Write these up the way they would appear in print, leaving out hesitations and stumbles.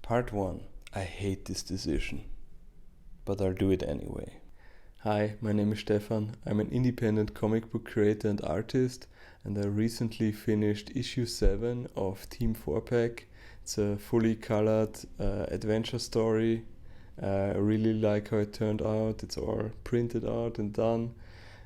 Part 1. I hate this decision, but I'll do it anyway. Hi, my name is Stefan. I'm an independent comic book creator and artist, and I recently finished issue 7 of Team 4-Pack. It's a fully colored adventure story. I really like how it turned out. It's all printed out and done.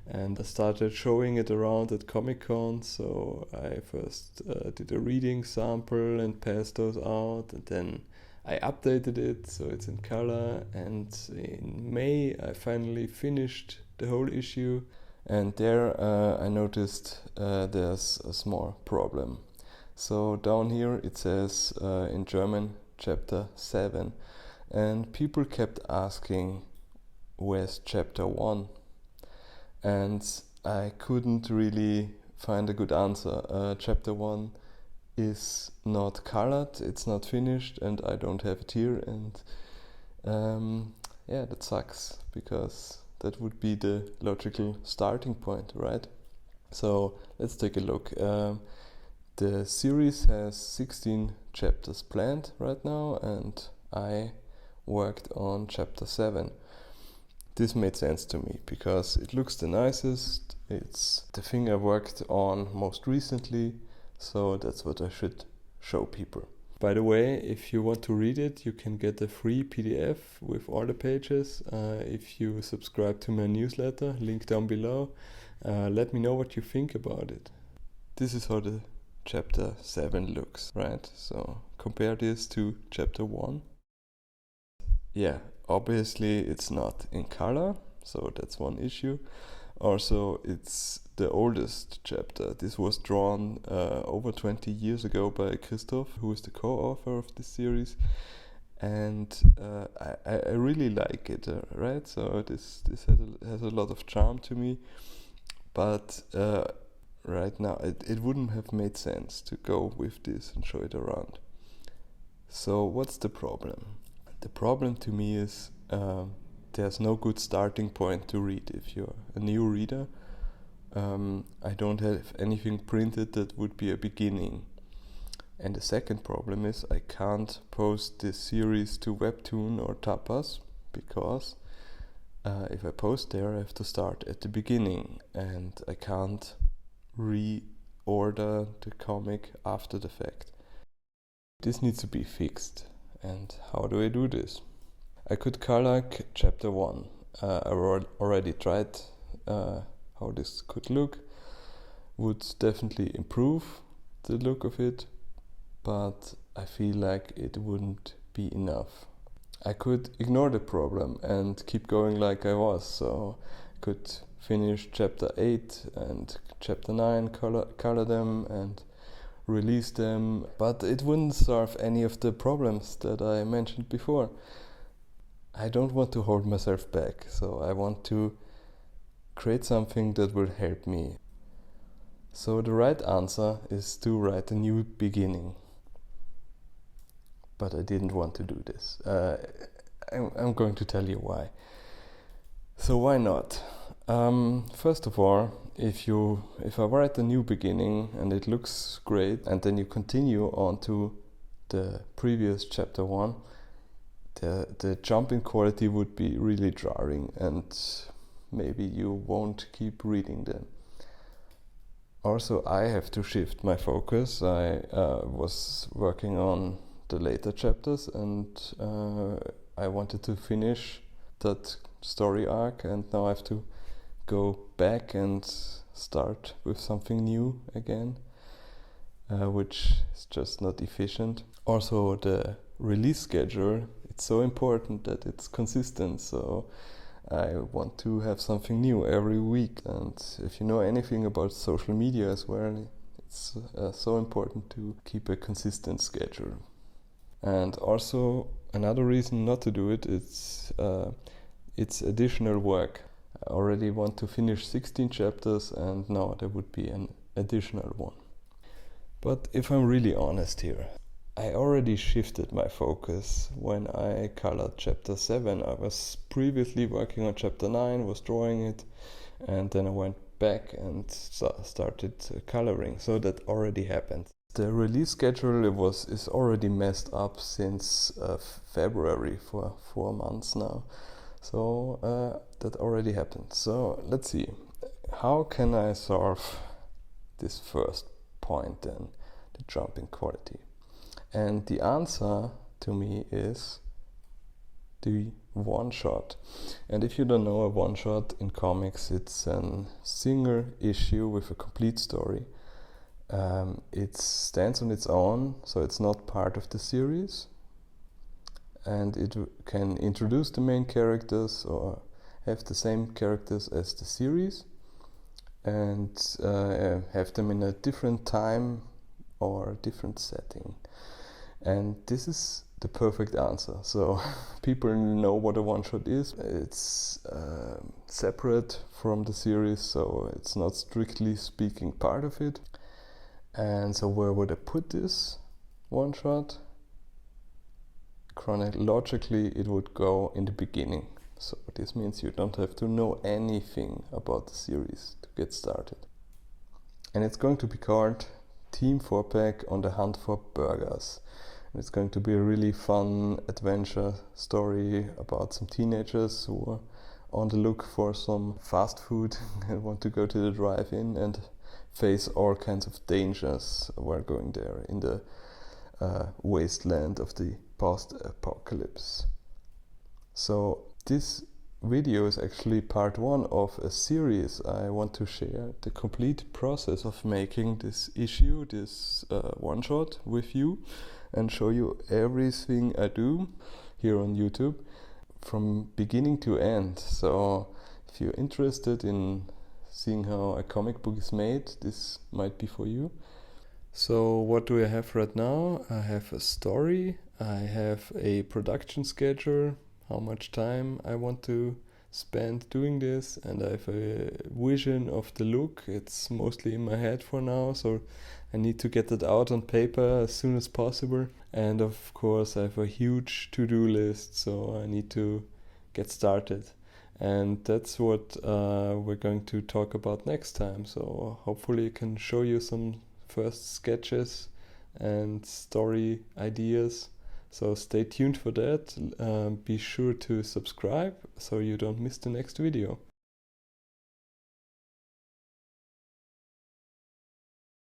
And I started showing it around at Comic-Con, so I first did a reading sample and passed those out, and then I updated it so it's in color, and in May I finally finished the whole issue, and there I noticed there's a small problem. So down here it says in German chapter 7, and people kept asking where's chapter 1? And I couldn't really find a good answer. Chapter 1 is not colored, it's not finished, and I don't have it here, and that sucks, because that would be the logical starting point, right? So let's take a look. The series has 16 chapters planned right now, and I worked on chapter 7. This made sense to me because it looks the nicest, it's the thing I worked on most recently, so that's what I should show people. By the way, if you want to read it, you can get a free PDF with all the pages if you subscribe to my newsletter, link down below. Let me know what you think about it. This is how the chapter 7 looks, right? So compare this to chapter 1. Yeah, obviously it's not in color, so that's one issue. Also, it's the oldest chapter. This was drawn over 20 years ago by Christoph, who is the co-author of this series, and I really like it, right? So this has a lot of charm to me, but right now it wouldn't have made sense to go with this and show it around. So what's the problem? The problem to me is there's no good starting point to read if you're a new reader. I don't have anything printed that would be a beginning. And the second problem is I can't post this series to Webtoon or Tapas, because if I post there I have to start at the beginning, and I can't reorder the comic after the fact. This needs to be fixed. And how do I do this? I could color chapter 1. I already tried how this could look. Would definitely improve the look of it, but I feel like it wouldn't be enough. I could ignore the problem and keep going like I was, so I could finish chapter 8 and chapter 9, color them and release them, but it wouldn't solve any of the problems that I mentioned before. I don't want to hold myself back, so I want to create something that will help me. So the right answer is to write a new beginning. But I didn't want to do this. I'm going to tell you why. So why not? First of all, if I write a new beginning and it looks great, and then you continue on to the previous chapter 1, the jump in quality would be really jarring, and maybe you won't keep reading them. Also, I have to shift my focus. I was working on the later chapters, and I wanted to finish that story arc, and now I have to go back and start with something new again, which is just not efficient. Also, the release schedule, it's so important that it's consistent, so I want to have something new every week. And if you know anything about social media as well, it's so important to keep a consistent schedule. And also another reason not to do it is it's additional work. I already want to finish 16 chapters, and now there would be an additional one. But if I'm really honest here, I already shifted my focus when I colored chapter 7. I was previously working on chapter 9, was drawing it, and then I went back and started coloring. So that already happened. The release schedule is already messed up since February for 4 months now. So that already happened. So let's see. How can I solve this first point then, the jump in quality? And the answer to me is the one-shot. And if you don't know, a one-shot in comics, it's a single issue with a complete story. It stands on its own, so it's not part of the series, and it can introduce the main characters or have the same characters as the series, and have them in a different time or different setting. And this is the perfect answer. So people know what a one-shot is. It's separate from the series, so it's not strictly speaking part of it. And so where would I put this one-shot? Chronologically, it would go in the beginning. So this means you don't have to know anything about the series to get started. And it's going to be called Team 4-Pack on the Hunt for Burgers. It's going to be a really fun adventure story about some teenagers who are on the look for some fast food and want to go to the drive-in and face all kinds of dangers while going there in the wasteland of the post-apocalypse. So this video is actually part 1 of a series. I want to share the complete process of making this issue, this one-shot with you, and show you everything I do here on YouTube from beginning to end. So if you're interested in seeing how a comic book is made, this might be for you. So what do I have right now? I have a story, I have a production schedule, how much time I want to spend doing this, and I have a vision of the look. It's mostly in my head for now, so I need to get that out on paper as soon as possible. And of course I have a huge to-do list, so I need to get started. And that's what we're going to talk about next time. So hopefully I can show you some first sketches and story ideas. So stay tuned for that. Be sure to subscribe so you don't miss the next video.